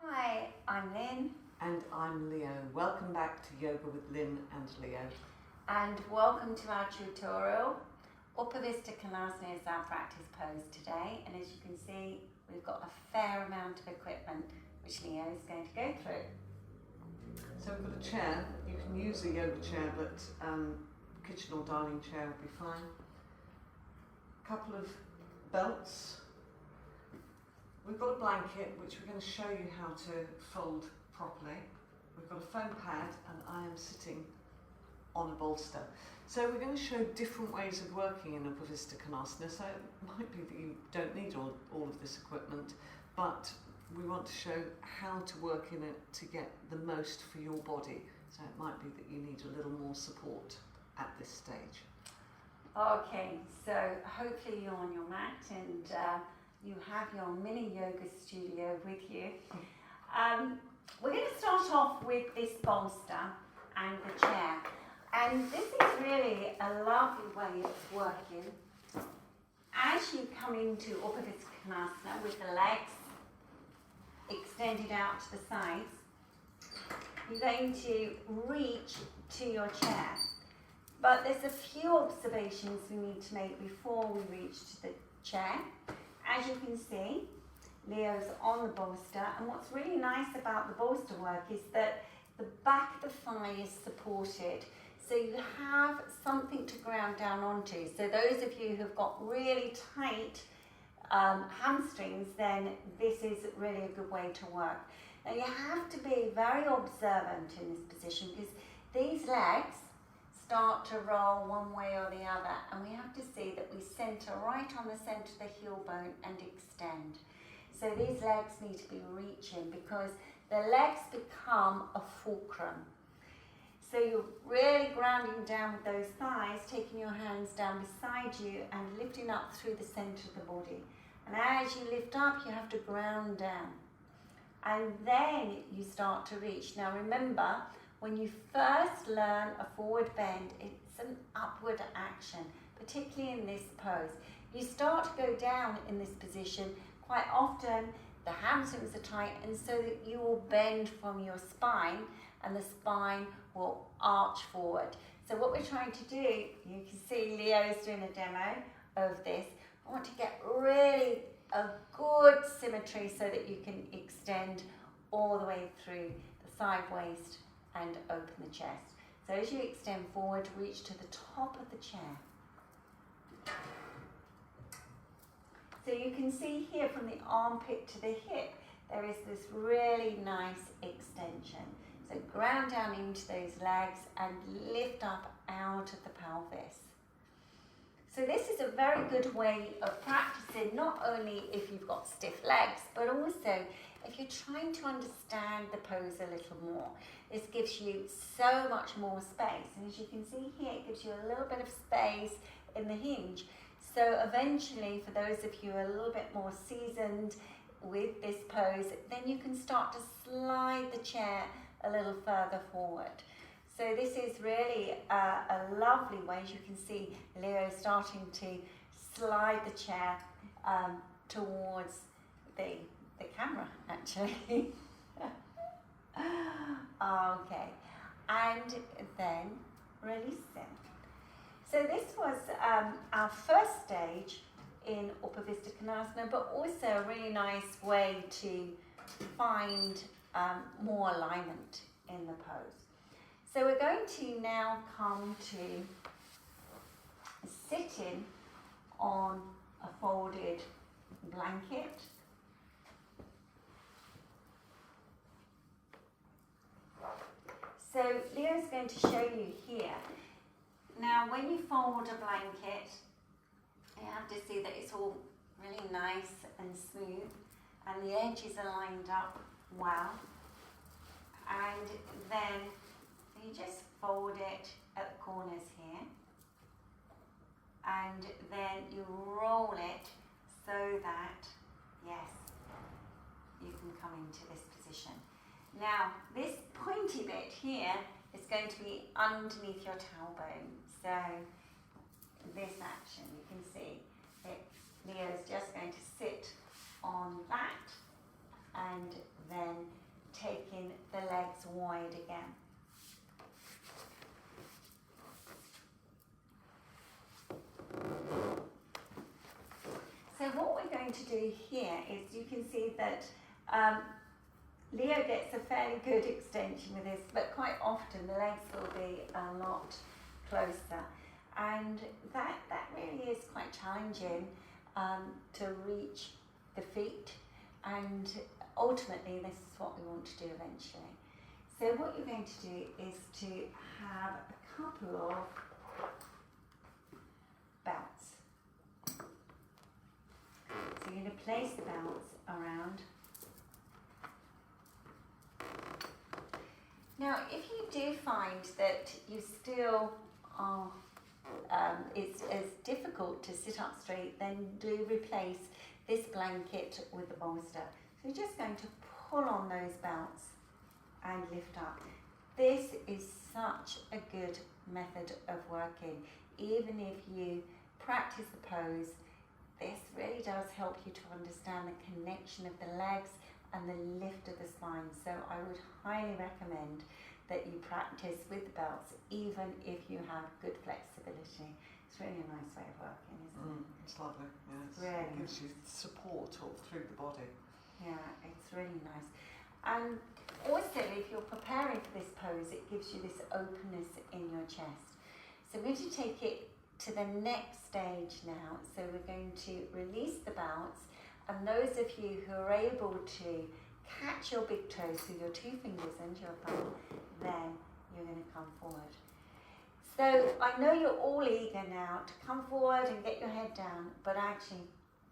Hi, I'm Lin. And I'm Leo. Welcome back to Yoga with Lin and Leo. And welcome to our tutorial. Upavistha Konasana is our practice pose today. And as you can see, we've got a fair amount of equipment which Leo is going to go through. So we've got a chair. You can use a yoga chair, but kitchen or dining chair would be fine. A couple of belts. We've got a blanket which we're going to show you how to fold properly. We've got a foam pad and I am sitting on a bolster. So we're going to show different ways of working in Upavistha Konasana. So it might be that you don't need all of this equipment, but we want to show how to work in it to get the most for your body. So it might be that you need a little more support at this stage. Okay, so hopefully you're on your mat and you have your mini yoga studio with you. We're going to start off with this bolster and the chair. And this is really a lovely way of working. As you come into Upavistha Konasana with the legs extended out to the sides, you're going to reach to your chair. But there's a few observations we need to make before we reach to the chair. As you can see, Leo's on the bolster, and what's really nice about the bolster work is that the back of the thigh is supported, so you have something to ground down onto. So those of you who've got really tight hamstrings, then this is really a good way to work. Now you have to be very observant in this position because these legs start to roll one way or the other, and we have to see that we center right on the center of the heel bone and extend. So these legs need to be reaching because the legs become a fulcrum. So you're really grounding down with those thighs, taking your hands down beside you and lifting up through the center of the body. And as you lift up, you have to ground down. And then you start to reach. Now remember, when you first learn a forward bend, it's an upward action, particularly in this pose. You start to go down in this position. Quite often, the hamstrings are tight, and so that you will bend from your spine, and the spine will arch forward. So what we're trying to do, you can see Leo's doing a demo of this. I want to get really a good symmetry so that you can extend all the way through the side waist and open the chest. So as you extend forward, reach to the top of the chair. So you can see here from the armpit to the hip, there is this really nice extension. So ground down into those legs and lift up out of the pelvis. So this is a very good way of practicing, not only if you've got stiff legs, but also if you're trying to understand the pose a little more. This gives you so much more space. And as you can see here, it gives you a little bit of space in the hinge. So eventually, for those of you who are a little bit more seasoned with this pose, then you can start to slide the chair a little further forward. So this is really a lovely way. As you can see, Leo starting to slide the chair towards the camera, actually. Okay, and then release them. So this was our first stage in Upavistha Konasana, but also a really nice way to find more alignment in the pose. So we're going to now come to sitting on a folded blanket. So Leo's going to show you here. Now when you fold a blanket, you have to see that it's all really nice and smooth and the edges are lined up well. And then you just fold it at the corners here. And then you roll it so that, yes, you can come into this position. Now, this pointy bit here is going to be underneath your tailbone. So, this action, you can see that Leo's just going to sit on that and then opening the legs wide again. So what we're going to do here is, you can see that Leo gets a fairly good extension with this, but quite often the legs will be a lot closer, and that really is quite challenging to reach the feet, and ultimately this is what we want to do eventually. So what you're going to do is to have a couple of belts. So you're going to place the belts around. Now, if you do find that you still are, it's difficult to sit up straight, then do replace this blanket with the bolster. So you're just going to pull on those belts and lift up. This is such a good method of working. Even if you practice the pose, this really does help you to understand the connection of the legs and the lift of the spine. So I would highly recommend that you practice with the belts, even if you have good flexibility. It's really a nice way of working, isn't it? It's lovely. Yeah, really it gives you support all through the body. Yeah, it's really nice. And also, if you're preparing for this pose, it gives you this openness in your chest. So we're going to take it to the next stage now. So we're going to release the belts, and those of you who are able to catch your big toes with your two fingers and your thumb, then you're going to come forward. So I know you're all eager now to come forward and get your head down, but actually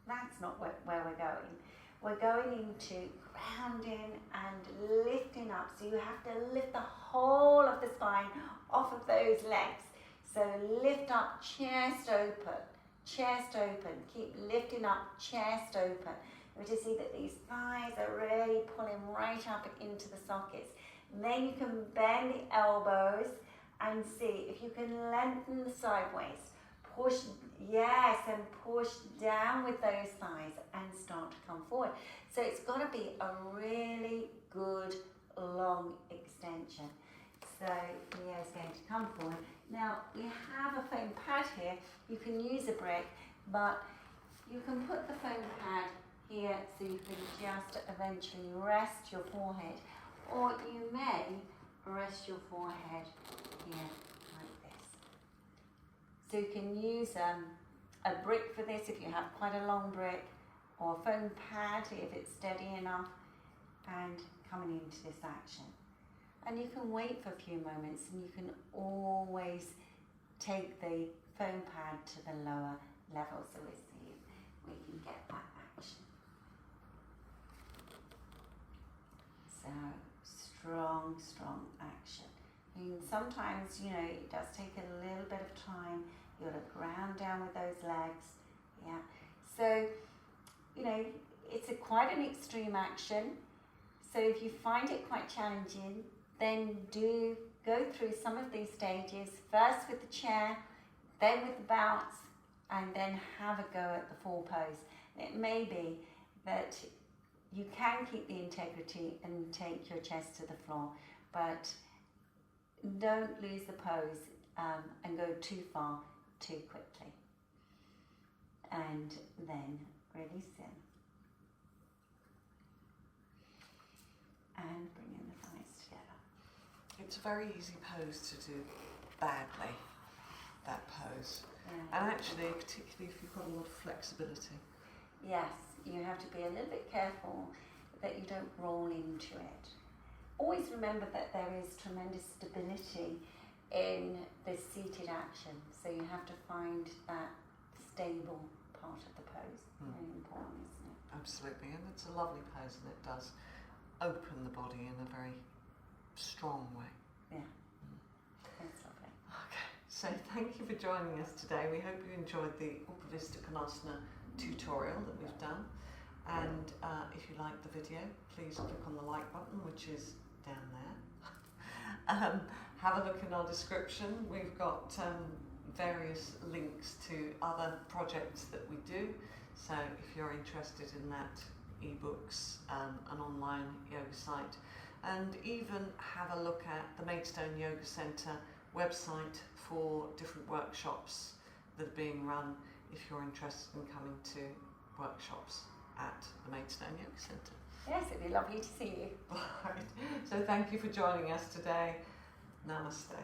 that's not where we're going. We're going into grounding and lifting up. So you have to lift the whole of the spine off of those legs. So lift up, chest open, keep lifting up, chest open. You to see that these thighs are really pulling right up into the sockets. And then you can bend the elbows and see if you can lengthen the sideways. Push, yes, and push down with those thighs and start to come forward. So it's got to be a really good long extension. So Leo's going to come forward. Now we have a foam pad here. You can use a brick, but you can put the foam pad here so you can just eventually rest your forehead, or you may rest your forehead here like this. So you can use a brick for this if you have quite a long brick, or a foam pad if it's steady enough, and coming into this action. And you can wait for a few moments, and you can always take the foam pad to the lower level so we can get that action. So strong action. And sometimes, it does take a little bit of time. You got to ground down with those legs. Yeah. So, it's quite an extreme action. So if you find it quite challenging, then do go through some of these stages, first with the chair, then with the belts, and then have a go at the full pose. It may be that you can keep the integrity and take your chest to the floor, but don't lose the pose and go too far too quickly. And then release in. And bring in the thighs together. It's a very easy pose to do badly, that pose. Yeah. And actually, particularly if you've got a lot of flexibility. Yes, you have to be a little bit careful that you don't roll into it. Always remember that there is tremendous stability in the seated action, so you have to find that stable part of the pose. Very important, isn't it? Absolutely, and it's a lovely pose, and it does open the body in a very strong way. Yeah, that's lovely. Okay, so thank you for joining us today. We hope you enjoyed the Upavistha Konasana tutorial that we've done. And if you like the video, please click on the like button, which is down there. Have a look in our description. We've got various links to other projects that we do. So if you're interested in that, ebooks, an online yoga site, and even have a look at the Maidstone Yoga Centre website for different workshops that are being run if you're interested in coming to workshops at the Maidstone Yoga Centre. Yes, it'd be lovely to see you. Right. So thank you for joining us today. Namaste.